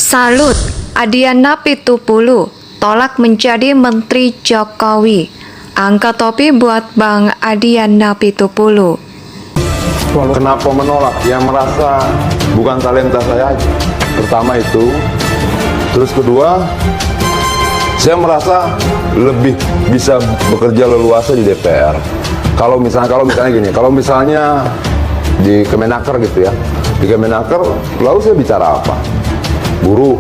Salut, Adiana Pitupulu tolak menjadi Menteri Jokowi. Angkat topi buat Bang Adiana Pitupulu. Kenapa menolak? Yang merasa bukan talenta saya aja. Pertama itu. Terus kedua, saya merasa lebih bisa bekerja leluasa di DPR. Kalau misalnya gini, kalau misalnya di Kemenaker gitu ya, di Kemenaker, lalu saya bicara apa? Buruh,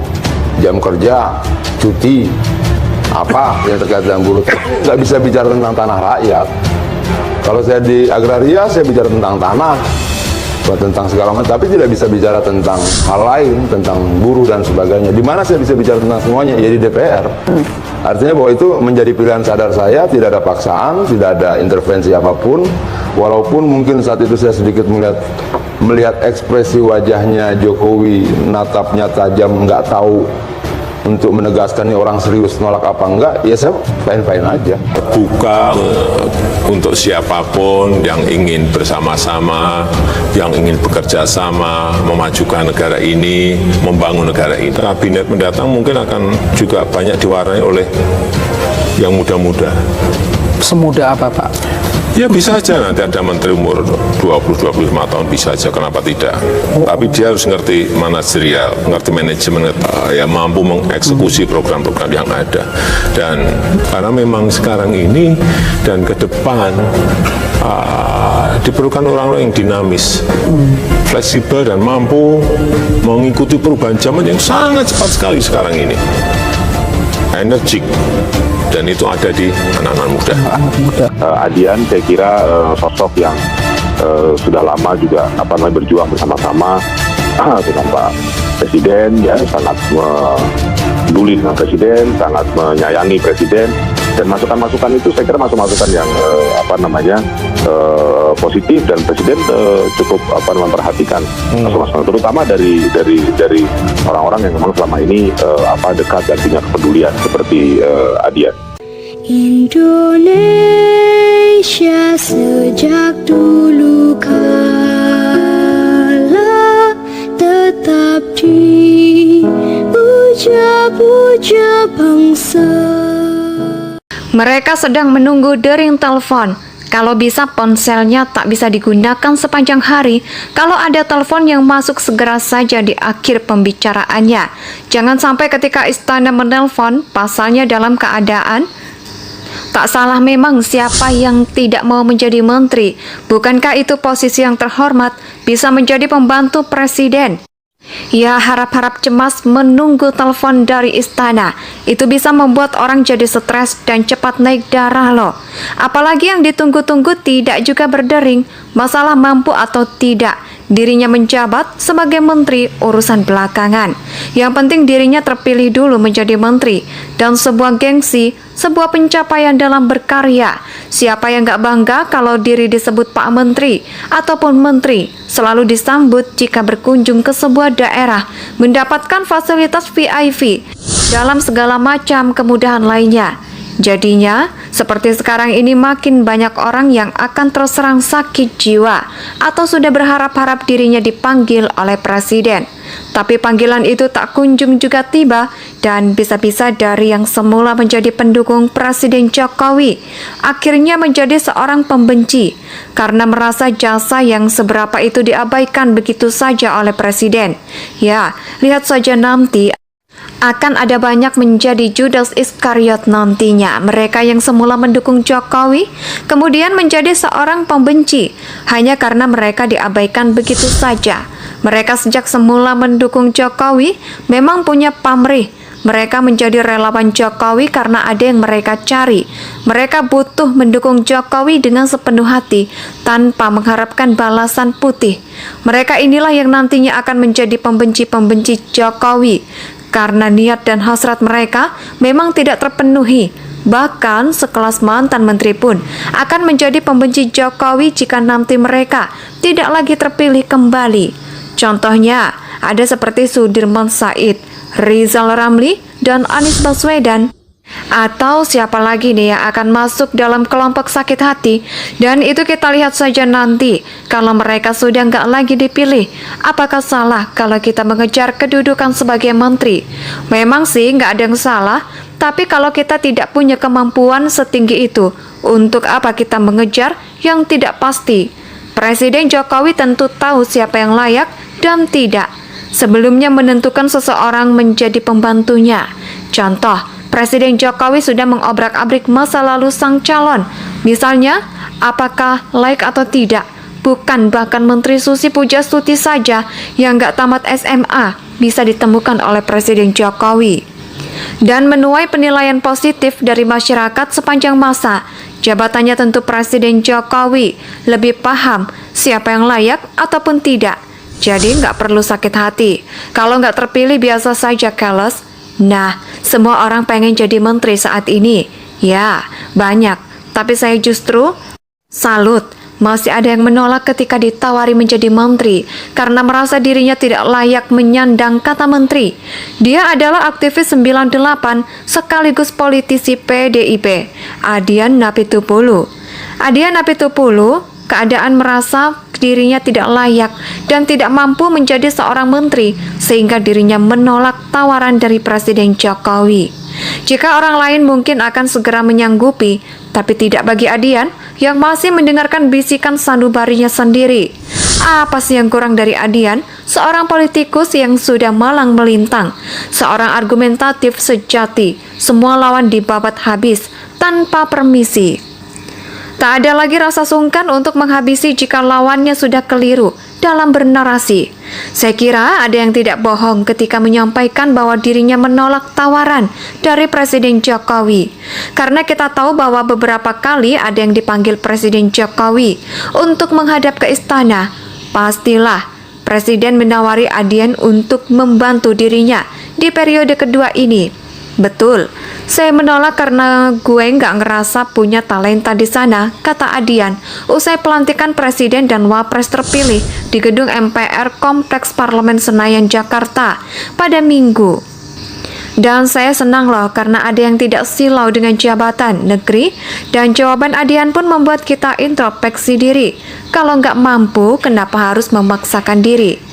jam kerja, cuti, apa yang terkait dengan buruh. Nggak bisa bicara tentang tanah rakyat. Kalau saya di agraria, saya bicara tentang tanah, tentang segala macam, tapi tidak bisa bicara tentang hal lain, tentang buruh dan sebagainya. Di mana saya bisa bicara tentang semuanya? Ya di DPR. Artinya bahwa itu menjadi pilihan sadar saya, tidak ada paksaan, tidak ada intervensi apapun. Walaupun mungkin saat itu saya sedikit melihat ekspresi wajahnya Jokowi, natapnya tajam, nggak tahu untuk menegaskan ini orang serius nolak apa enggak, ya saya fine-fine aja. Buka untuk siapapun yang ingin bersama-sama, yang ingin bekerja sama, memajukan negara ini, membangun negara ini. Kabinet mendatang mungkin akan juga banyak diwarnai oleh yang muda-muda. Semudah apa, Pak? Ya bisa aja nanti ada menteri umur 20-25 tahun, bisa aja, kenapa tidak. Tapi dia harus ngerti manajerial, ngerti manajemen, ya mampu mengeksekusi program-program yang ada. Dan karena memang sekarang ini dan ke depan diperlukan orang-orang yang dinamis, fleksibel dan mampu mengikuti perubahan zaman yang sangat cepat sekali sekarang ini. Energik. Dan itu ada di anak-anak muda. Adian saya kira sosok yang sudah lama juga berjuang bersama-sama dengan Pak Presiden, ya sangat peduli dengan Presiden, sangat menyayangi Presiden, dan masukan-masukan itu saya kira masukan yang positif, dan Presiden cukup memperhatikan masukan, terutama dari orang-orang yang memang selama ini dekat dan punya kepedulian seperti Adian. Indonesia sejak dulu kala tetap dipuja-puja bangsa. Mereka sedang menunggu dering telepon. Kalau bisa ponselnya tak bisa digunakan sepanjang hari. Kalau ada telepon yang masuk, segera saja di akhir pembicaraannya. Jangan sampai ketika istana menelpon, pasalnya dalam keadaan tak salah. Memang siapa yang tidak mau menjadi menteri? Bukankah itu posisi yang terhormat, bisa menjadi pembantu presiden? Ya, harap-harap cemas menunggu telepon dari istana. Itu bisa membuat orang jadi stres dan cepat naik darah loh. Apalagi yang ditunggu-tunggu tidak juga berdering, masalah mampu atau tidak dirinya menjabat sebagai menteri, urusan belakangan. Yang penting dirinya terpilih dulu menjadi menteri, dan sebuah gengsi, sebuah pencapaian dalam berkarya. Siapa yang gak bangga kalau diri disebut Pak Menteri ataupun Menteri, selalu disambut jika berkunjung ke sebuah daerah, mendapatkan fasilitas VIP dalam segala macam kemudahan lainnya. Jadinya, seperti sekarang ini makin banyak orang yang akan terus terang sakit jiwa atau sudah berharap-harap dirinya dipanggil oleh presiden. Tapi panggilan itu tak kunjung juga tiba, dan bisa-bisa dari yang semula menjadi pendukung Presiden Jokowi, akhirnya menjadi seorang pembenci karena merasa jasa yang seberapa itu diabaikan begitu saja oleh presiden. Ya, lihat saja nanti akan ada banyak menjadi Judas Iskariot nantinya. Mereka yang semula mendukung Jokowi kemudian menjadi seorang pembenci hanya karena mereka diabaikan begitu saja. Mereka sejak semula mendukung Jokowi memang punya pamrih. Mereka menjadi relawan Jokowi karena ada yang mereka cari. Mereka butuh mendukung Jokowi dengan sepenuh hati tanpa mengharapkan balasan putih. Mereka inilah yang nantinya akan menjadi pembenci-pembenci Jokowi karena niat dan hasrat mereka memang tidak terpenuhi. Bahkan sekelas mantan menteri pun akan menjadi pembenci Jokowi jika nanti mereka tidak lagi terpilih kembali. Contohnya ada seperti Sudirman Said, Rizal Ramli, dan Anies Baswedan. Atau siapa lagi nih yang akan masuk dalam kelompok sakit hati? Dan itu kita lihat saja nanti. Kalau mereka sudah nggak lagi dipilih, apakah salah kalau kita mengejar kedudukan sebagai menteri? Memang sih nggak ada yang salah, tapi kalau kita tidak punya kemampuan setinggi itu, untuk apa kita mengejar yang tidak pasti? Presiden Jokowi tentu tahu siapa yang layak dan tidak. Sebelumnya menentukan seseorang menjadi pembantunya. Contoh, Presiden Jokowi sudah mengobrak-abrik masa lalu sang calon. Misalnya, apakah layak atau tidak? Bukan bahkan Menteri Susi Pujastuti saja yang nggak tamat SMA bisa ditemukan oleh Presiden Jokowi. Dan menuai penilaian positif dari masyarakat sepanjang masa. Jabatannya tentu Presiden Jokowi lebih paham siapa yang layak ataupun tidak. Jadi nggak perlu sakit hati. Kalau nggak terpilih biasa saja keles. Nah, semua orang pengen jadi menteri saat ini. Ya, banyak. Tapi saya justru salut. Masih ada yang menolak ketika ditawari menjadi menteri karena merasa dirinya tidak layak menyandang kata menteri. Dia adalah aktivis 98 sekaligus politisi PDIP, Adian Napitupulu. Adian Napitupulu keadaan merasa dirinya tidak layak dan tidak mampu menjadi seorang menteri sehingga dirinya menolak tawaran dari Presiden Jokowi. Jika orang lain mungkin akan segera menyanggupi, tapi tidak bagi Adian yang masih mendengarkan bisikan sanubarinya sendiri. Apa sih yang kurang dari Adian? Seorang politikus yang sudah malang melintang, seorang argumentatif sejati, semua lawan dibabat habis tanpa permisi. Tak ada lagi rasa sungkan untuk menghabisi jika lawannya sudah keliru dalam bernarasi. Saya kira ada yang tidak bohong ketika menyampaikan bahwa dirinya menolak tawaran dari Presiden Jokowi. Karena kita tahu bahwa beberapa kali ada yang dipanggil Presiden Jokowi untuk menghadap ke istana. Pastilah Presiden menawari Adian untuk membantu dirinya di periode kedua ini. Betul, saya menolak karena gue nggak ngerasa punya talenta di sana, kata Adian, usai pelantikan Presiden dan Wapres terpilih di gedung MPR Kompleks Parlemen Senayan, Jakarta pada Minggu. Dan saya senang loh karena ada yang tidak silau dengan jabatan negeri, dan jawaban Adian pun membuat kita introspeksi diri. Kalau nggak mampu, kenapa harus memaksakan diri?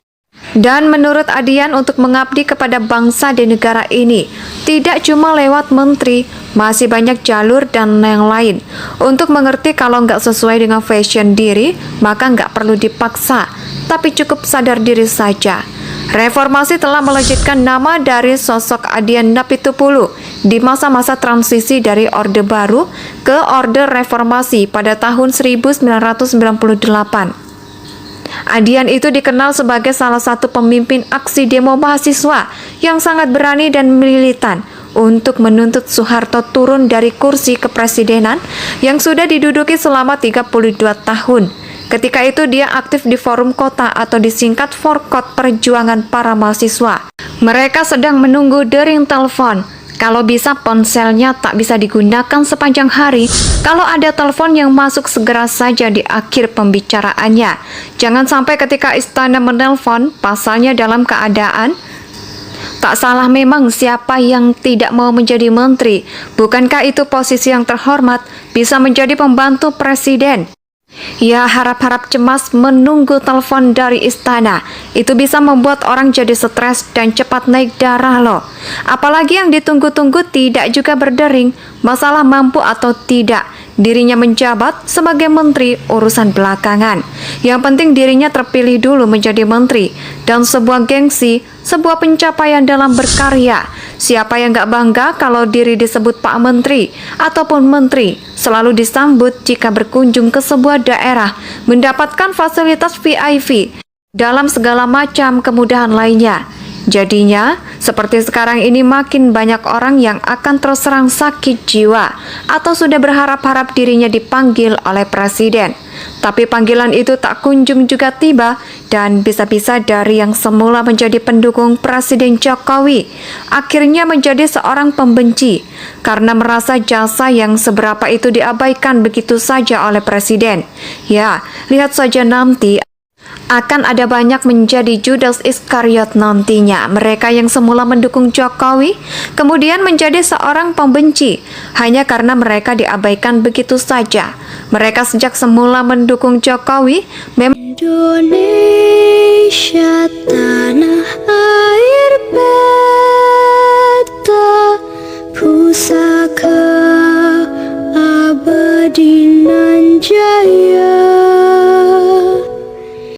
Dan menurut Adian untuk mengabdi kepada bangsa dan negara ini, tidak cuma lewat menteri, masih banyak jalur dan yang lain. Untuk mengerti kalau nggak sesuai dengan fashion diri, maka nggak perlu dipaksa, tapi cukup sadar diri saja. Reformasi telah melejitkan nama dari sosok Adian Napitupulu di masa-masa transisi dari Orde Baru ke Orde Reformasi pada tahun 1998. Adian itu dikenal sebagai salah satu pemimpin aksi demo mahasiswa yang sangat berani dan militan untuk menuntut Soeharto turun dari kursi kepresidenan yang sudah diduduki selama 32 tahun. Ketika itu dia aktif di Forum Kota atau disingkat Forkot Perjuangan Para Mahasiswa. Mereka sedang menunggu dering telepon. Kalau bisa ponselnya tak bisa digunakan sepanjang hari. Kalau ada telepon yang masuk segera saja di akhir pembicaraannya. Jangan sampai ketika istana menelpon, pasalnya dalam keadaan tak salah memang siapa yang tidak mau menjadi menteri. Bukankah itu posisi yang terhormat, bisa menjadi pembantu presiden? Ya, harap-harap cemas menunggu telepon dari istana. Itu bisa membuat orang jadi stres dan cepat naik darah loh. Apalagi yang ditunggu-tunggu tidak juga berdering, masalah mampu atau tidak. Dirinya menjabat sebagai menteri urusan belakangan. Yang penting dirinya terpilih dulu menjadi menteri. Dan sebuah gengsi, sebuah pencapaian dalam berkarya. Siapa yang gak bangga kalau diri disebut Pak Menteri ataupun Menteri, selalu disambut jika berkunjung ke sebuah daerah, mendapatkan fasilitas VIP dalam segala macam kemudahan lainnya. Jadinya, seperti sekarang ini makin banyak orang yang akan terus terang sakit jiwa atau sudah berharap-harap dirinya dipanggil oleh presiden. Tapi panggilan itu tak kunjung juga tiba dan bisa-bisa dari yang semula menjadi pendukung Presiden Jokowi, akhirnya menjadi seorang pembenci karena merasa jasa yang seberapa itu diabaikan begitu saja oleh presiden. Ya, lihat saja nanti Akan ada banyak menjadi Judas Iskariot nantinya. Mereka yang semula mendukung Jokowi, kemudian menjadi seorang pembenci, hanya karena mereka diabaikan begitu saja. Mereka sejak semula mendukung Jokowi, memang Indonesia tanah air beta, pusaka abadi nan jaya.